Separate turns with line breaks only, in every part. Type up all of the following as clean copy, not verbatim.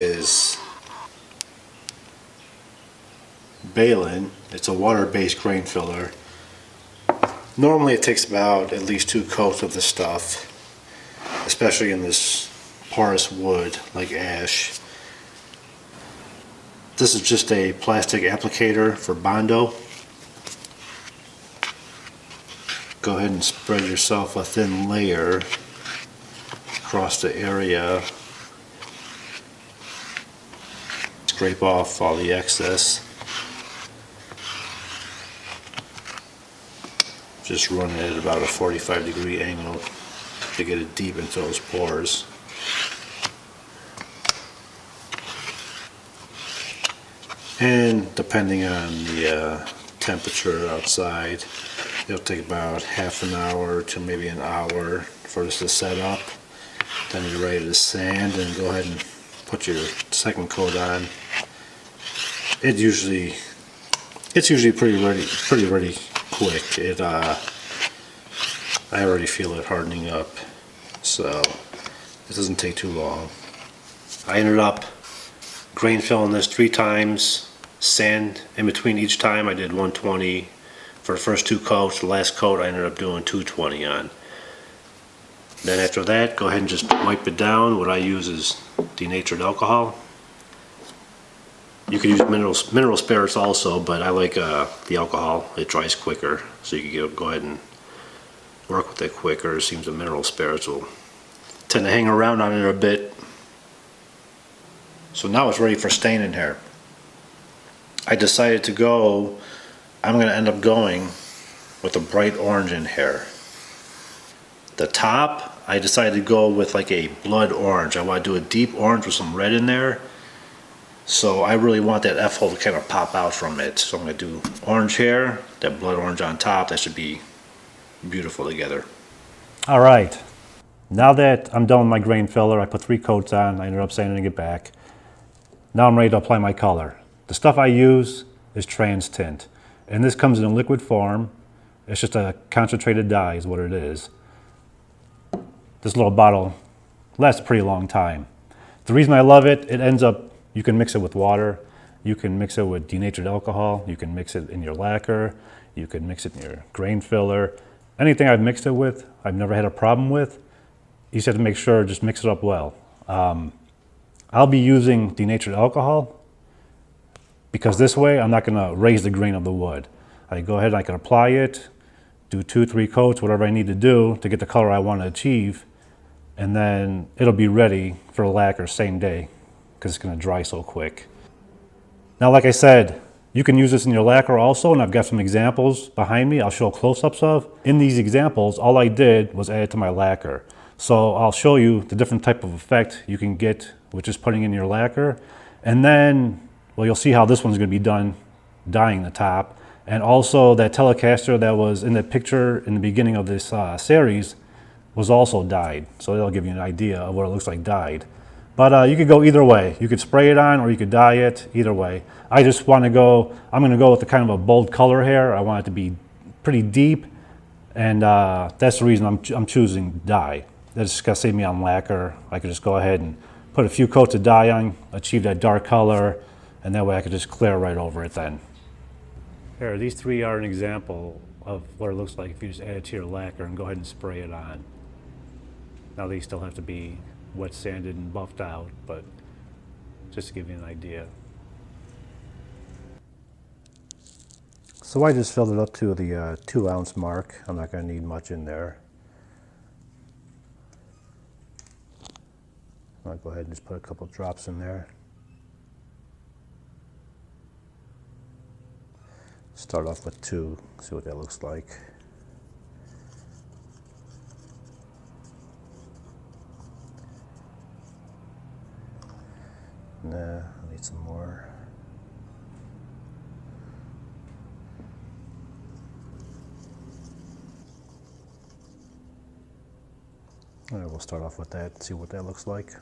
is Balin. It's a water-based grain filler. Normally it takes about at least 2 coats of the stuff, especially in this porous wood like ash. This is just a plastic applicator for Bondo. Go ahead and spread yourself a thin layer across the area. Scrape off all the excess. Just run it at about a 45-degree angle to get it deep into those pores. And depending on the temperature outside, it'll take about half an hour to maybe an hour for this to set up. Then you're ready to sand and go ahead and put your second coat on. It's usually pretty ready quick. I already feel it hardening up, so it doesn't take too long. I ended up grain filling this 3 times, sand in between each time. I did 120 for the first 2 coats. The last coat I ended up doing 220 on. Then after that, go ahead and just wipe it down. What I use is denatured alcohol. You can use mineral spirits also, but I like the alcohol. It dries quicker, so you can go ahead and work with it quicker. It seems the mineral spirits will tend to hang around on it a bit. So now it's ready for staining here. I decided to go, I'm going to end up going with a bright orange in here. The top, I decided to go with like a blood orange. I want to do a deep orange with some red in there. So I really want that F-hole to kind of pop out from it. So I'm going to do orange here, that blood orange on top. That should be beautiful together.
All right. Now that I'm done with my grain filler, I put 3 coats on. I ended up sanding it back. Now I'm ready to apply my color. The stuff I use is trans tint. And this comes in a liquid form. It's just a concentrated dye is what it is. This little bottle lasts a pretty long time. The reason I love it, it ends up, you can mix it with water, you can mix it with denatured alcohol, you can mix it in your lacquer, you can mix it in your grain filler. Anything I've mixed it with, I've never had a problem with. You just have to make sure, just mix it up well. I'll be using denatured alcohol because this way I'm not going to raise the grain of the wood. I go ahead and I can apply it, do 2-3 coats, whatever I need to do to get the color I want to achieve, and then it'll be ready for the lacquer same day because it's going to dry so quick. Now, like I said, you can use this in your lacquer also, and I've got some examples behind me I'll show close-ups of. In these examples, all I did was add it to my lacquer. So I'll show you the different type of effect you can get with just putting in your lacquer. And then, well, you'll see how this one's going to be done dyeing the top. And also that Telecaster that was in the picture in the beginning of this series was also dyed. So that'll give you an idea of what it looks like dyed. But you could go either way. You could spray it on or you could dye it, either way. I just want to go, I'm going to go with the kind of a bold color here. I want it to be pretty deep, and that's the reason I'm choosing dye. That's going to save me on lacquer. I could just go ahead and put a few coats of dye on, achieve that dark color, and that way I could just clear right over it then. Here, these 3 are an example of what it looks like if you just add it to your lacquer and go ahead and spray it on. Now these still have to be wet sanded and buffed out, but just to give you an idea. So I just filled it up to the 2-ounce mark. I'm not going to need much in there. I'll go ahead and just put a couple drops in there. Start off with 2, see what that looks like. Nah, I need some more. All right, we'll start off with that, see what that looks like.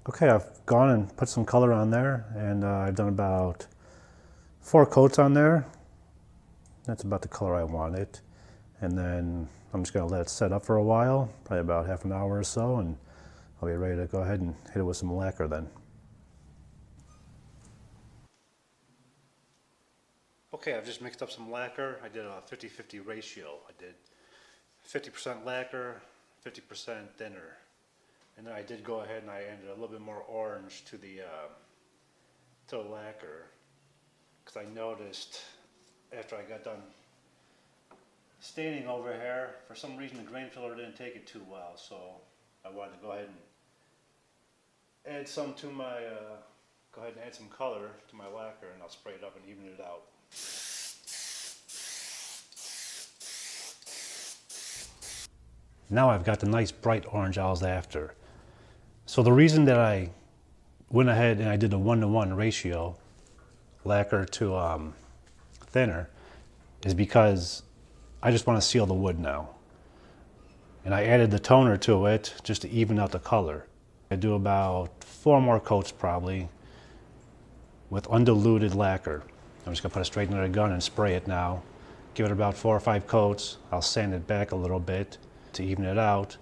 Okay, I've gone and put some color on there, and I've done about 4 coats on there. That's about the color I wanted. And then I'm just going to let it set up for a while, probably about half an hour or so, and I'll be ready to go ahead and hit it with some lacquer then. Okay, I've just mixed up some lacquer. I did a 50-50 ratio. I did 50% lacquer, 50% thinner. And then I did go ahead and I added a little bit more orange to the lacquer, because I noticed after I got done staining over here, for some reason the grain filler didn't take it too well, so I wanted to go ahead and add some to my, go ahead and add some color to my lacquer, and I'll spray it up and even it out. Now I've got the nice bright orange I was after. So the reason that I went ahead and I did a 1-to-1 ratio, lacquer to thinner, is because I just want to seal the wood now. And I added the toner to it just to even out the color. I do about 4 more coats probably with undiluted lacquer. I'm just going to put it straight into the gun and spray it now. Give it about 4 or 5 coats. I'll sand it back a little bit to even it out.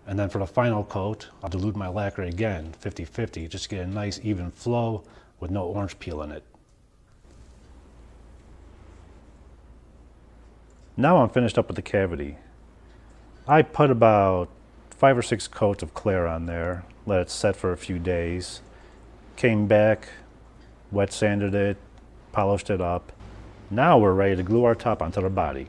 And then for the final coat, I'll dilute my lacquer again, 50-50, just to get a nice even flow with no orange peel in it. Now I'm finished up with the cavity. I put about 5 or 6 coats of clear on there, let it set for a few days, came back, wet sanded it, polished it up. Now we're ready to glue our top onto the body.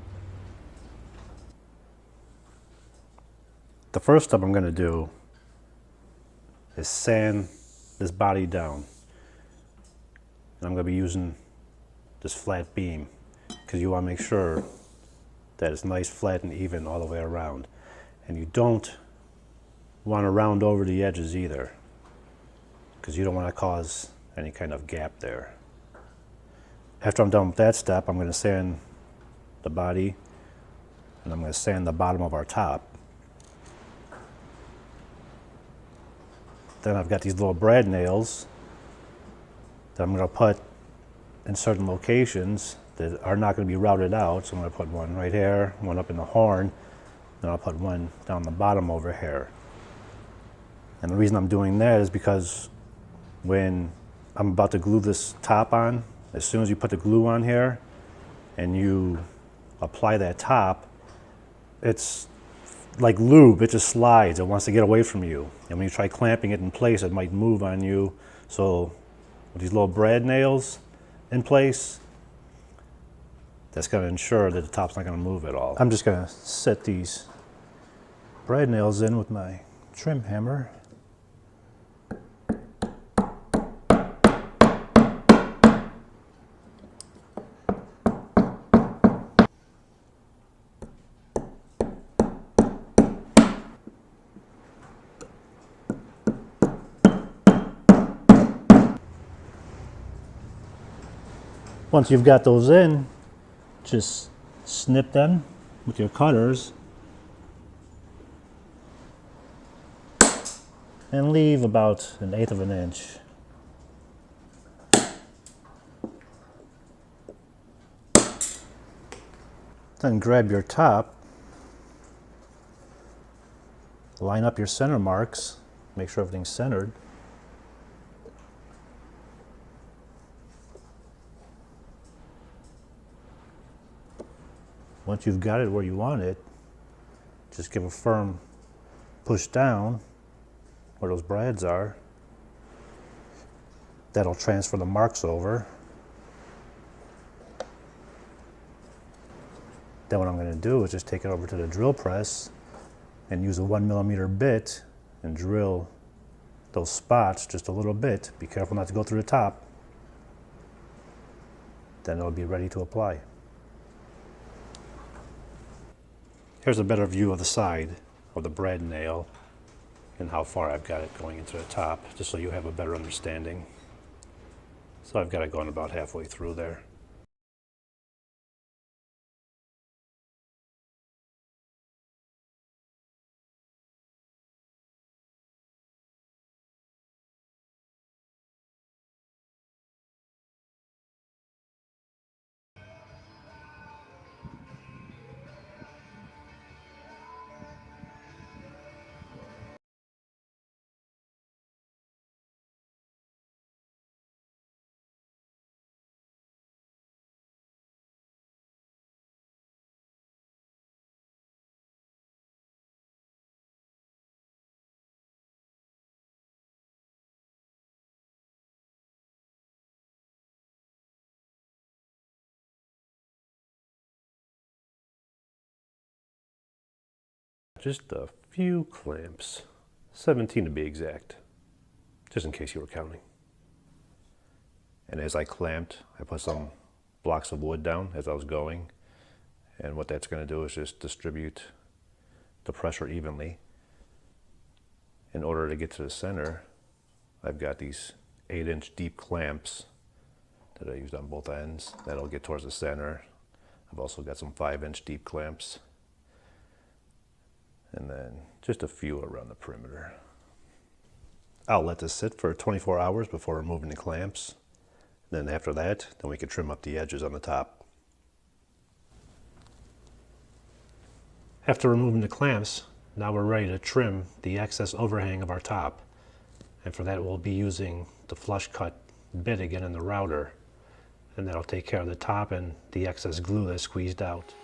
The first step I'm going to do is sand this body down. And I'm going to be using this flat beam because you want to make sure that it's nice, flat, and even all the way around. And you don't want to round over the edges either because you don't want to cause any kind of gap there. After I'm done with that step, I'm going to sand the body and I'm going to sand the bottom of our top. Then I've got these little brad nails that I'm going to put in certain locations that are not going to be routed out. So I'm going to put one right here, one up in the horn, then I'll put one down the bottom over here. And the reason I'm doing that is because when I'm about to glue this top on, as soon as you put the glue on here and you apply that top, it's like lube, it just slides, it wants to get away from you. And when you try clamping it in place, it might move on you. So with these little brad nails in place, that's going to ensure that the top's not going to move at all. I'm just going to set these brad nails in with my trim hammer. Once you've got those in, just snip them with your cutters and leave about 1/8 of an inch. Then grab your top, line up your center marks, make sure everything's centered. Once you've got it where you want it, just give a firm push down where those brads are. That'll transfer the marks over. Then what I'm going to do is just take it over to the drill press and use a 1mm bit and drill those spots just a little bit. Be careful not to go through the top. Then it'll be ready to apply. Here's a better view of the side of the brad nail and how far I've got it going into the top, just so you have a better understanding. So I've got it going about halfway through there.
just a few clamps, 17 to be exact, just in case you were counting. And as I clamped, I put some blocks of wood down as I was going, and what that's going to do is just distribute the pressure evenly. In order to get to the center, I've got these 8-inch deep clamps that I used on both ends. That'll get towards the center. I've also got some 5-inch deep clamps, and then just a few around the perimeter. I'll let this sit for 24 hours before removing the clamps. Then after that, then we can trim up the edges on the top. After removing the clamps, now we're ready to trim the excess overhang of our top. And for that, we'll be using the flush cut bit again in the router. And that'll take care of the top and the excess glue that's squeezed out.